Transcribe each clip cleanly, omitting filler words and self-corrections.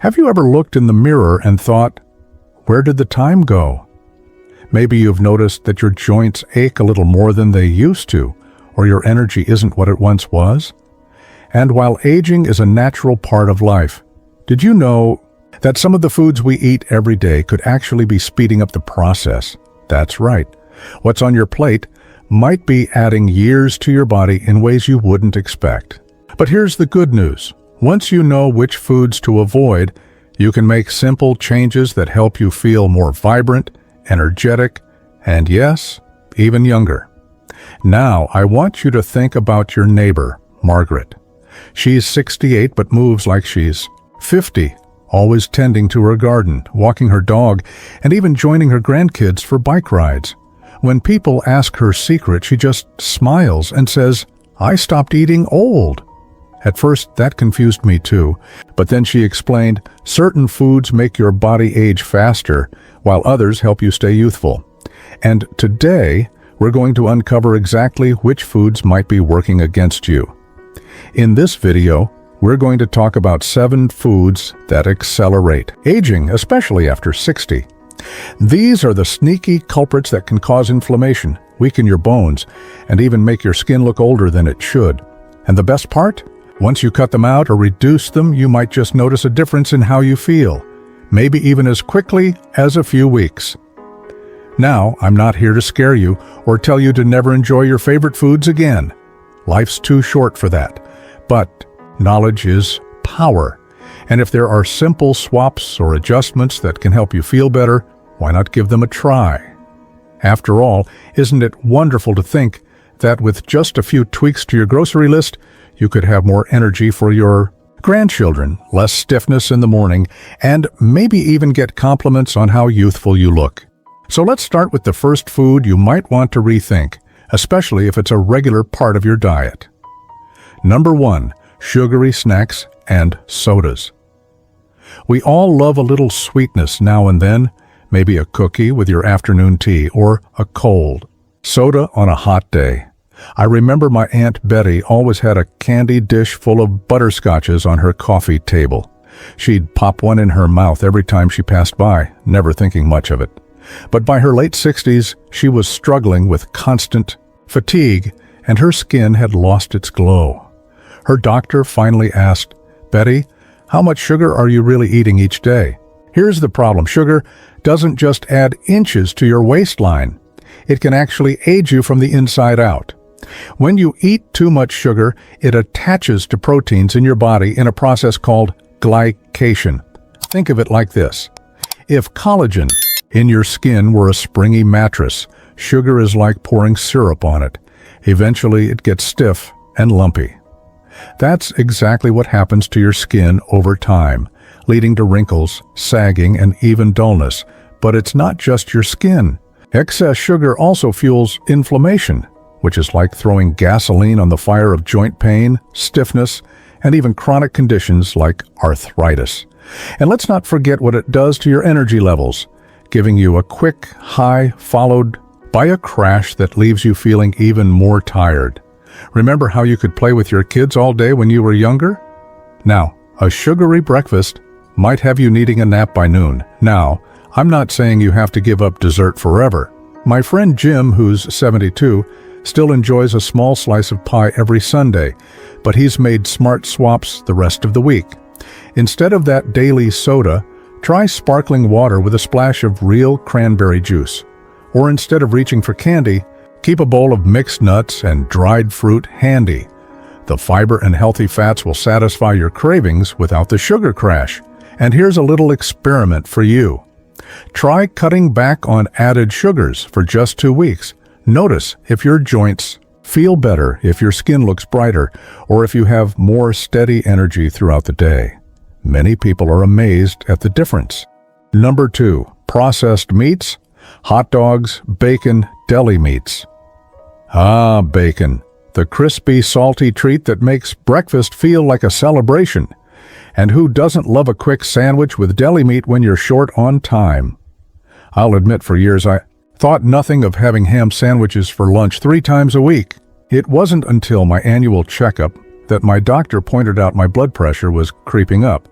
Have you ever looked in the mirror and thought, where did the time go? Maybe you've noticed that your joints ache a little more than they used to, or your energy isn't what it once was. And while aging is a natural part of life, did you know that some of the foods we eat every day could actually be speeding up the process? That's right. What's on your plate might be adding years to your body in ways you wouldn't expect. But here's the good news. Once you know which foods to avoid, you can make simple changes that help you feel more vibrant, energetic, and yes, even younger. Now, I want you to think about your neighbor, Margaret. She's 68 but moves like she's 50, always tending to her garden, walking her dog, and even joining her grandkids for bike rides. When people ask her secret, she just smiles and says, "I stopped eating old." At first, that confused me too, but then she explained, certain foods make your body age faster, while others help you stay youthful. And today, we're going to uncover exactly which foods might be working against you. In this video, we're going to talk about 7 foods that accelerate aging, especially after 60. These are the sneaky culprits that can cause inflammation, weaken your bones, and even make your skin look older than it should. And the best part? Once you cut them out or reduce them, you might just notice a difference in how you feel, maybe even as quickly as a few weeks. Now, I'm not here to scare you or tell you to never enjoy your favorite foods again. Life's too short for that. But knowledge is power. And if there are simple swaps or adjustments that can help you feel better, why not give them a try? After all, isn't it wonderful to think that with just a few tweaks to your grocery list, you could have more energy for your grandchildren, less stiffness in the morning, and maybe even get compliments on how youthful you look. So let's start with the first food you might want to rethink, especially if it's a regular part of your diet. Number 1, sugary snacks and sodas. We all love a little sweetness now and then, maybe a cookie with your afternoon tea or a cold soda on a hot day. I remember my Aunt Betty always had a candy dish full of butterscotches on her coffee table. She'd pop one in her mouth every time she passed by, never thinking much of it. But by her late 60s, she was struggling with constant fatigue, and her skin had lost its glow. Her doctor finally asked, "Betty, how much sugar are you really eating each day?" Here's the problem. Sugar doesn't just add inches to your waistline. It can actually age you from the inside out. When you eat too much sugar, it attaches to proteins in your body in a process called glycation. Think of it like this. If collagen in your skin were a springy mattress, sugar is like pouring syrup on it. Eventually, it gets stiff and lumpy. That's exactly what happens to your skin over time, leading to wrinkles, sagging, and even dullness. But it's not just your skin. Excess sugar also fuels inflammation, which is like throwing gasoline on the fire of joint pain, stiffness, and even chronic conditions like arthritis. And let's not forget what it does to your energy levels, giving you a quick high followed by a crash that leaves you feeling even more tired. Remember how you could play with your kids all day when you were younger? Now, a sugary breakfast might have you needing a nap by noon. Now, I'm not saying you have to give up dessert forever. My friend Jim, who's 72, still enjoys a small slice of pie every Sunday, but he's made smart swaps the rest of the week. Instead of that daily soda, try sparkling water with a splash of real cranberry juice. Or instead of reaching for candy, keep a bowl of mixed nuts and dried fruit handy. The fiber and healthy fats will satisfy your cravings without the sugar crash. And here's a little experiment for you. Try cutting back on added sugars for just 2 weeks. Notice if your joints feel better, if your skin looks brighter, or if you have more steady energy throughout the day. Many people are amazed at the difference. Number 2, processed meats, hot dogs, bacon, deli meats. Ah, bacon, the crispy, salty treat that makes breakfast feel like a celebration. And who doesn't love a quick sandwich with deli meat when you're short on time? I'll admit for years I thought nothing of having ham sandwiches for lunch 3 times a week. It wasn't until my annual checkup that my doctor pointed out my blood pressure was creeping up,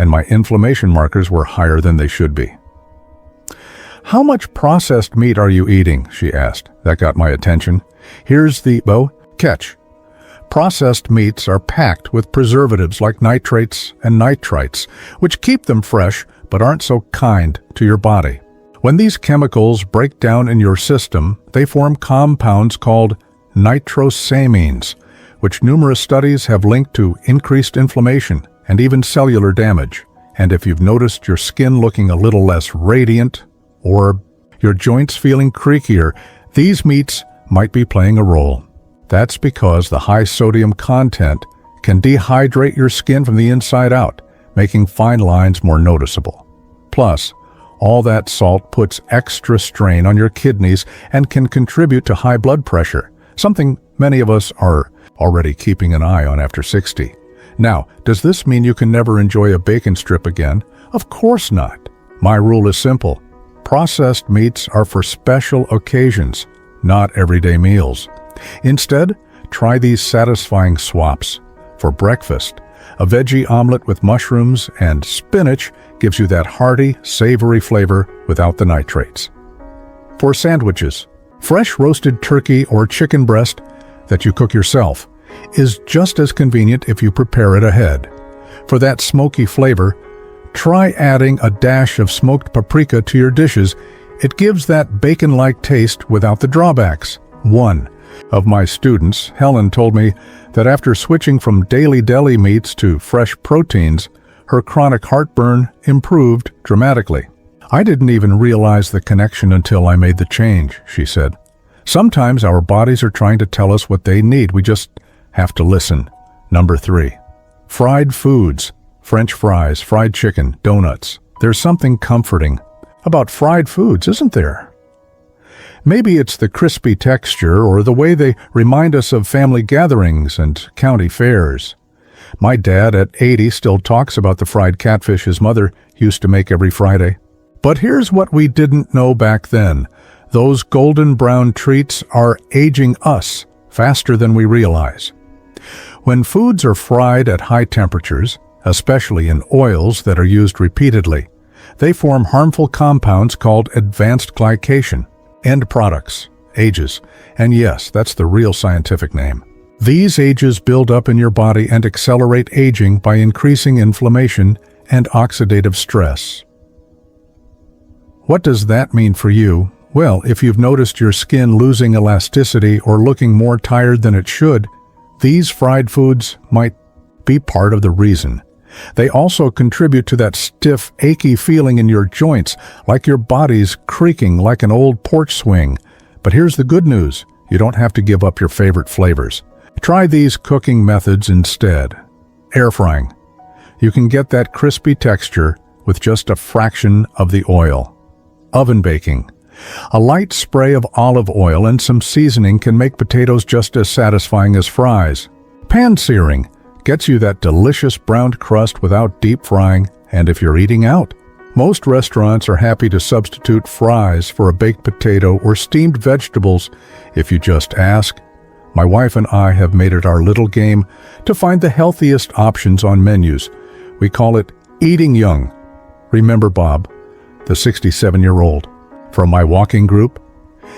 and my inflammation markers were higher than they should be. "How much processed meat are you eating?" she asked. That got my attention. Here's the catch. Processed meats are packed with preservatives like nitrates and nitrites, which keep them fresh but aren't so kind to your body. When these chemicals break down in your system, they form compounds called nitrosamines, which numerous studies have linked to increased inflammation and even cellular damage. And if you've noticed your skin looking a little less radiant or your joints feeling creakier, these meats might be playing a role. That's because the high sodium content can dehydrate your skin from the inside out, making fine lines more noticeable. Plus, all that salt puts extra strain on your kidneys and can contribute to high blood pressure, something many of us are already keeping an eye on after 60. Now, does this mean you can never enjoy a bacon strip again? Of course not. My rule is simple. Processed meats are for special occasions, not everyday meals. Instead, try these satisfying swaps. For breakfast, a veggie omelet with mushrooms and spinach gives you that hearty, savory flavor without the nitrates. For sandwiches, fresh roasted turkey or chicken breast that you cook yourself is just as convenient if you prepare it ahead. For that smoky flavor, try adding a dash of smoked paprika to your dishes. It gives that bacon-like taste without the drawbacks. One of my students, Helen, told me that after switching from daily deli meats to fresh proteins, her chronic heartburn improved dramatically. "I didn't even realize the connection until I made the change," she said. Sometimes our bodies are trying to tell us what they need. We just have to listen. Number 3, fried foods. French fries, fried chicken, donuts. There's something comforting about fried foods, isn't there? Maybe it's the crispy texture or the way they remind us of family gatherings and county fairs. My dad at 80 still talks about the fried catfish his mother used to make every Friday. But here's what we didn't know back then. Those golden brown treats are aging us faster than we realize. When foods are fried at high temperatures, especially in oils that are used repeatedly, they form harmful compounds called advanced glycation. End products, ages, and yes, that's the real scientific name. These ages build up in your body and accelerate aging by increasing inflammation and oxidative stress. What does that mean for you? Well, if you've noticed your skin losing elasticity or looking more tired than it should, these fried foods might be part of the reason. They also contribute to that stiff, achy feeling in your joints, like your body's creaking like an old porch swing. But here's the good news. You don't have to give up your favorite flavors. Try these cooking methods instead. Air frying. You can get that crispy texture with just a fraction of the oil. Oven baking. A light spray of olive oil and some seasoning can make potatoes just as satisfying as fries. Pan searing gets you that delicious browned crust without deep frying, and if you're eating out, most restaurants are happy to substitute fries for a baked potato or steamed vegetables if you just ask. My wife and I have made it our little game to find the healthiest options on menus. We call it eating young. Remember Bob, the 67-year-old, from my walking group?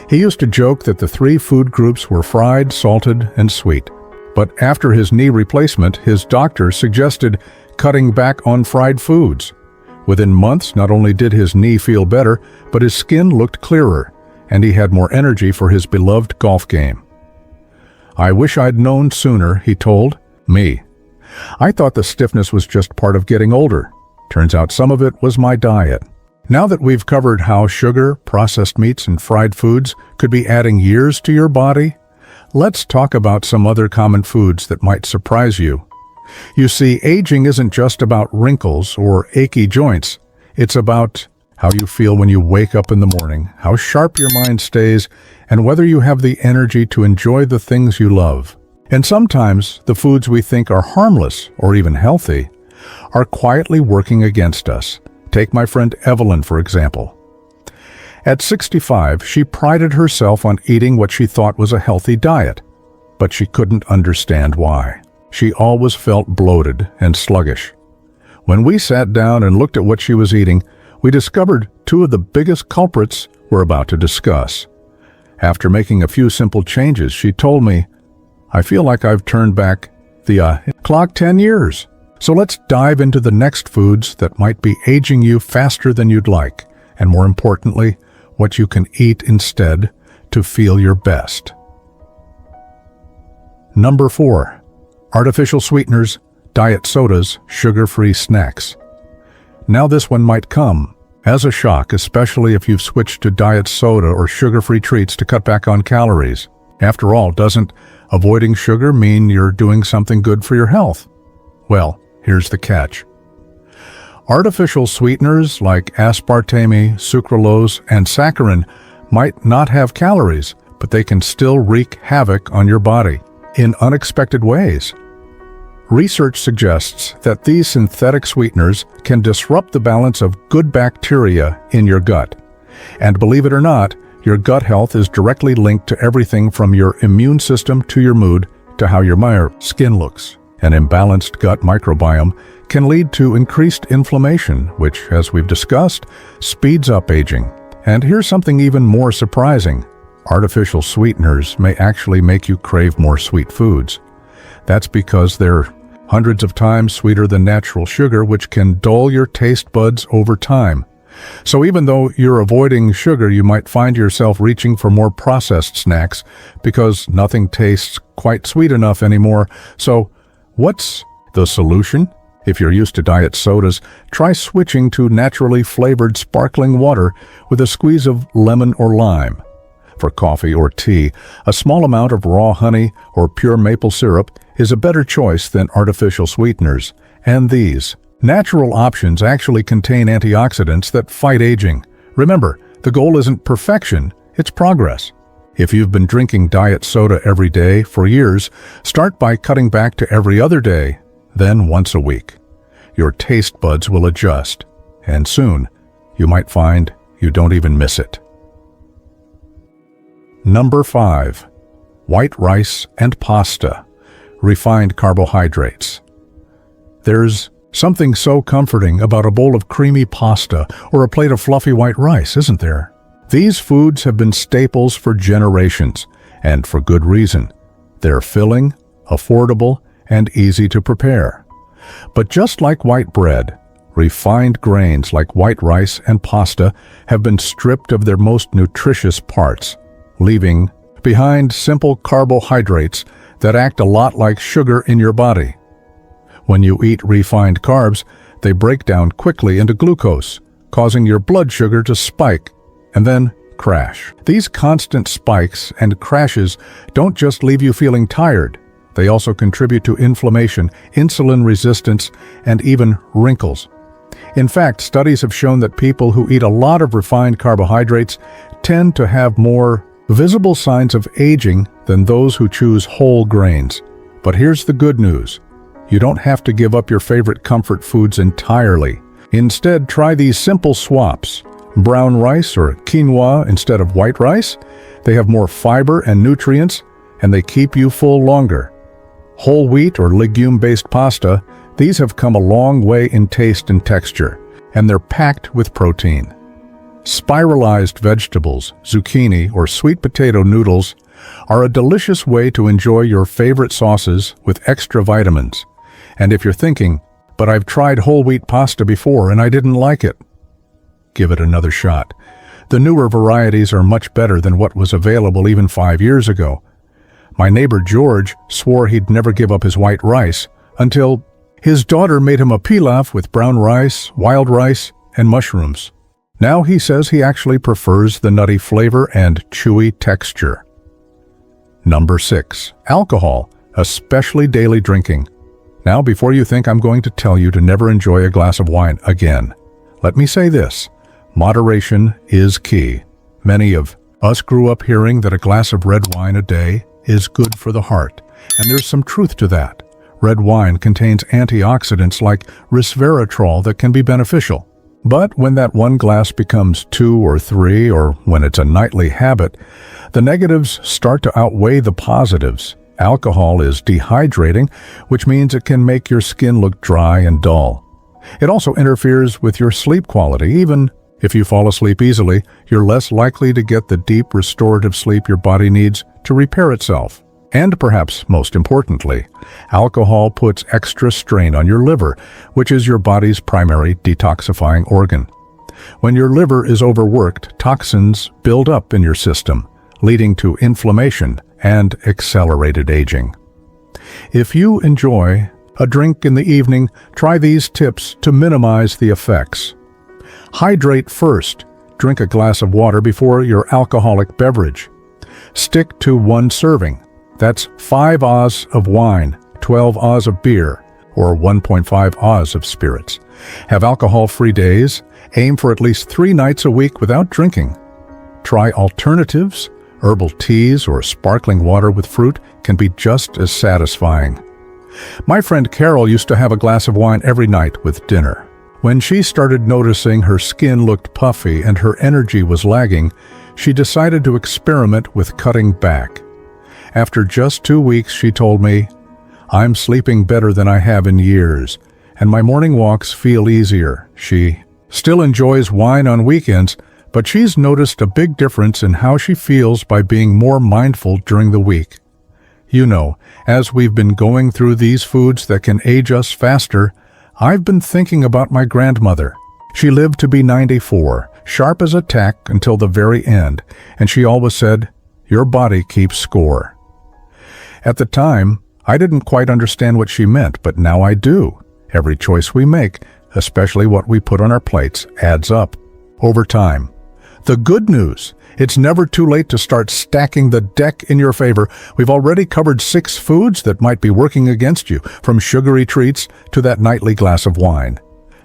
He used to joke that the 3 food groups were fried, salted, and sweet. But after his knee replacement, his doctor suggested cutting back on fried foods. Within months, not only did his knee feel better, but his skin looked clearer, and he had more energy for his beloved golf game. "I wish I'd known sooner," he told me. "I thought the stiffness was just part of getting older. Turns out some of it was my diet." Now that we've covered how sugar, processed meats, and fried foods could be adding years to your body, let's talk about some other common foods that might surprise you. You see, aging isn't just about wrinkles or achy joints. It's about how you feel when you wake up in the morning, how sharp your mind stays, and whether you have the energy to enjoy the things you love. And sometimes the foods we think are harmless or even healthy are quietly working against us. Take my friend Evelyn, for example. At 65, she prided herself on eating what she thought was a healthy diet, but she couldn't understand why. She always felt bloated and sluggish. When we sat down and looked at what she was eating, we discovered two of the biggest culprits we're about to discuss. After making a few simple changes, she told me, "I feel like I've turned back the clock 10 years. So let's dive into the next foods that might be aging you faster than you'd like, and more importantly, what you can eat instead to feel your best." Number 4. Artificial sweeteners, diet sodas, sugar-free snacks. Now this one might come as a shock, especially if you've switched to diet soda or sugar-free treats to cut back on calories. After all, doesn't avoiding sugar mean you're doing something good for your health? Well, here's the catch. Artificial sweeteners like aspartame, sucralose, and saccharin might not have calories, but they can still wreak havoc on your body in unexpected ways. Research suggests that these synthetic sweeteners can disrupt the balance of good bacteria in your gut. And believe it or not, your gut health is directly linked to everything from your immune system to your mood to how your skin looks. An imbalanced gut microbiome can lead to increased inflammation, which, as we've discussed, speeds up aging. And here's something even more surprising. Artificial sweeteners may actually make you crave more sweet foods. That's because they're hundreds of times sweeter than natural sugar, which can dull your taste buds over time. So even though you're avoiding sugar, you might find yourself reaching for more processed snacks because nothing tastes quite sweet enough anymore. So what's the solution? If you're used to diet sodas, try switching to naturally flavored sparkling water with a squeeze of lemon or lime. For coffee or tea, a small amount of raw honey or pure maple syrup is a better choice than artificial sweeteners. And these natural options actually contain antioxidants that fight aging. Remember, the goal isn't perfection, it's progress. If you've been drinking diet soda every day for years, start by cutting back to every other day, then once a week. Your taste buds will adjust, and soon you might find you don't even miss it. Number 5. White rice and pasta, refined carbohydrates. There's something so comforting about a bowl of creamy pasta or a plate of fluffy white rice, isn't there? These foods have been staples for generations, and for good reason. They're filling, affordable, and easy to prepare. But just like white bread, refined grains like white rice and pasta have been stripped of their most nutritious parts, leaving behind simple carbohydrates that act a lot like sugar in your body. When you eat refined carbs, they break down quickly into glucose, causing your blood sugar to spike and then crash. These constant spikes and crashes don't just leave you feeling tired. They also contribute to inflammation, insulin resistance, and even wrinkles. In fact, studies have shown that people who eat a lot of refined carbohydrates tend to have more visible signs of aging than those who choose whole grains. But here's the good news. You don't have to give up your favorite comfort foods entirely. Instead, try these simple swaps. Brown rice or quinoa instead of white rice. They have more fiber and nutrients, and they keep you full longer. Whole wheat or legume-based pasta, these have come a long way in taste and texture, and they're packed with protein. Spiralized vegetables, zucchini, or sweet potato noodles are a delicious way to enjoy your favorite sauces with extra vitamins. And if you're thinking, "But I've tried whole wheat pasta before and I didn't like it," give it another shot. The newer varieties are much better than what was available even 5 years ago. My neighbor George swore he'd never give up his white rice until his daughter made him a pilaf with brown rice, wild rice, and mushrooms. Now he says he actually prefers the nutty flavor and chewy texture. Number 6. Alcohol, especially daily drinking. Now, before you think I'm going to tell you to never enjoy a glass of wine again, let me say this. Moderation is key. Many of us grew up hearing that a glass of red wine a day is good for the heart, and there's some truth to that. Red wine contains antioxidants like resveratrol that can be beneficial. But when that one glass becomes 2 or 3, or when it's a nightly habit, the negatives start to outweigh the positives. Alcohol is dehydrating, which means it can make your skin look dry and dull. It also interferes with your sleep quality. Even if you fall asleep easily, you're less likely to get the deep restorative sleep your body needs to repair itself. And perhaps most importantly, alcohol puts extra strain on your liver, which is your body's primary detoxifying organ. When your liver is overworked, toxins build up in your system, leading to inflammation and accelerated aging. If you enjoy a drink in the evening, try these tips to minimize the effects. Hydrate first. Drink a glass of water before your alcoholic beverage. Stick to one serving. That's 5 Oz of wine, 12 Oz of beer, or 1.5 Oz of spirits. Have alcohol-free days. Aim for at least 3 nights a week without drinking. Try alternatives. Herbal teas or sparkling water with fruit can be just as satisfying. My friend Carol used to have a glass of wine every night with dinner. When she started noticing her skin looked puffy and her energy was lagging, she decided to experiment with cutting back. After just 2 weeks, she told me, "I'm sleeping better than I have in years, and my morning walks feel easier." She still enjoys wine on weekends, but she's noticed a big difference in how she feels by being more mindful during the week. You know, as we've been going through these foods that can age us faster, I've been thinking about my grandmother. She lived to be 94, sharp as a tack until the very end, and she always said, "Your body keeps score." At the time, I didn't quite understand what she meant, but now I do. Every choice we make, especially what we put on our plates, adds up over time. The good news, it's never too late to start stacking the deck in your favor. We've already covered 6 foods that might be working against you, from sugary treats to that nightly glass of wine.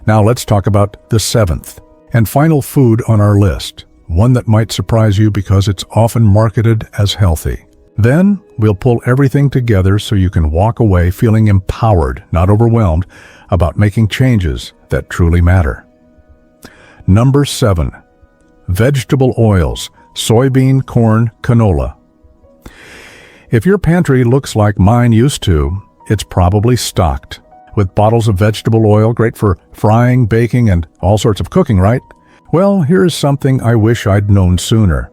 Now let's talk about the 7th and final food on our list, one that might surprise you because it's often marketed as healthy. Then we'll pull everything together so you can walk away feeling empowered, not overwhelmed, about making changes that truly matter. Number 7. Vegetable oils, soybean, corn, canola. If your pantry looks like mine used to, it's probably stocked with bottles of vegetable oil, great for frying, baking, and all sorts of cooking, right? Well, here's something I wish I'd known sooner.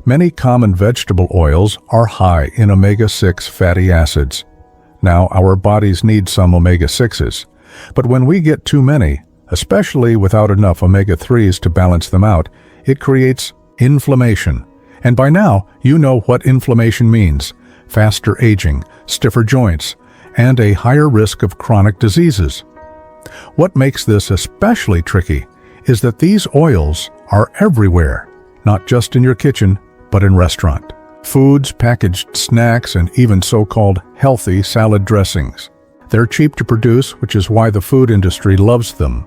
Many common vegetable oils are high in omega-6 fatty acids. Now, our bodies need some omega-6s, but when we get too many, especially without enough omega-3s to balance them out, it creates inflammation. And by now, you know what inflammation means: faster aging, stiffer joints, and a higher risk of chronic diseases. What makes this especially tricky is that these oils are everywhere, not just in your kitchen, but in restaurant foods, packaged snacks, and even so-called healthy salad dressings. They're cheap to produce, which is why the food industry loves them.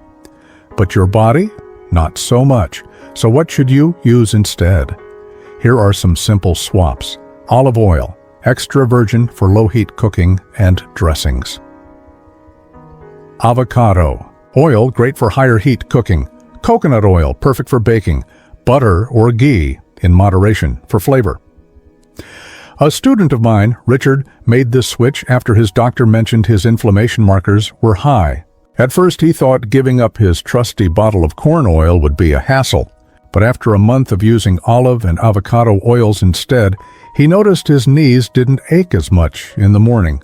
But your body? Not so much. So what should you use instead? Here are some simple swaps. Olive oil, extra virgin for low-heat cooking and dressings. Avocado oil, great for higher heat cooking. Coconut oil, perfect for baking. Butter or ghee, in moderation, for flavor. A student of mine, Richard, made this switch after his doctor mentioned his inflammation markers were high. At first he thought giving up his trusty bottle of corn oil would be a hassle, but after a month of using olive and avocado oils instead, he noticed his knees didn't ache as much in the morning.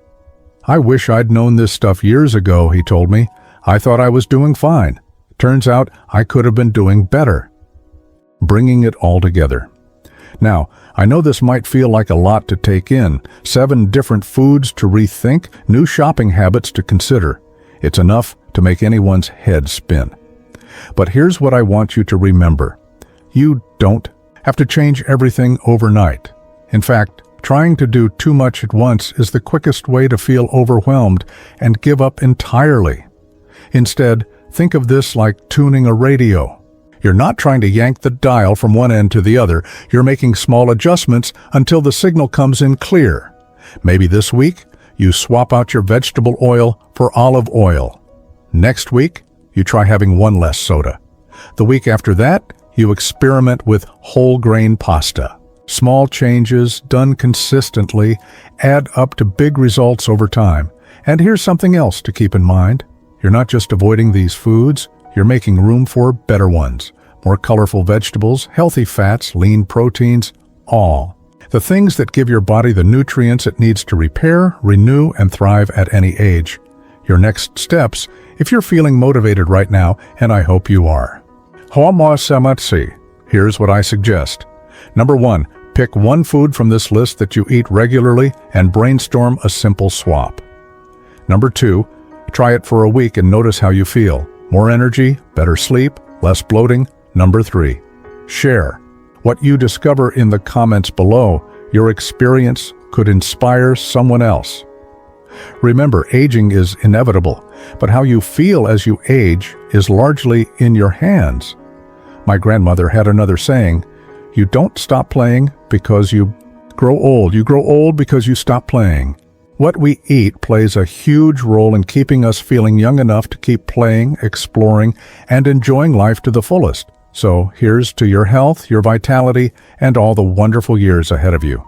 "I wish I'd known this stuff years ago," he told me. "I thought I was doing fine. Turns out I could have been doing better." Bringing it all together. Now, I know this might feel like a lot to take in, 7 different foods to rethink, new shopping habits to consider. It's enough to make anyone's head spin. But here's what I want you to remember. You don't have to change everything overnight. In fact, trying to do too much at once is the quickest way to feel overwhelmed and give up entirely. Instead, think of this like tuning a radio. You're not trying to yank the dial from one end to the other. You're making small adjustments until the signal comes in clear. Maybe this week, you swap out your vegetable oil for olive oil. Next week, you try having 1 less soda. The week after that, you experiment with whole grain pasta. Small changes, done consistently, add up to big results over time. And here's something else to keep in mind. You're not just avoiding these foods, you're making room for better ones. More colorful vegetables, healthy fats, lean proteins, all. The things that give your body the nutrients it needs to repair, renew, and thrive at any age. Your next steps, if you're feeling motivated right now, and I hope you are. Here's what I suggest. Number 1, pick one food from this list that you eat regularly and brainstorm a simple swap. Number 2, try it for a week and notice how you feel. More energy, better sleep, less bloating. Number 3, share. What you discover in the comments below, your experience could inspire someone else. Remember, aging is inevitable, but how you feel as you age is largely in your hands. My grandmother had another saying, you don't stop playing because you grow old. You grow old because you stop playing. What we eat plays a huge role in keeping us feeling young enough to keep playing, exploring, and enjoying life to the fullest. So here's to your health, your vitality, and all the wonderful years ahead of you.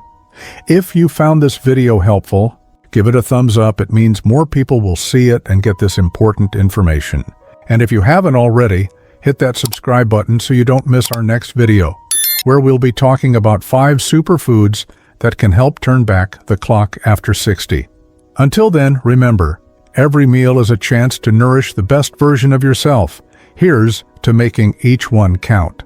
If you found this video helpful, give it a thumbs up. It means more people will see it and get this important information. And if you haven't already, hit that subscribe button so you don't miss our next video, where we'll be talking about 5 superfoods that can help turn back the clock after 60. Until then, remember, every meal is a chance to nourish the best version of yourself. Here's to making each one count.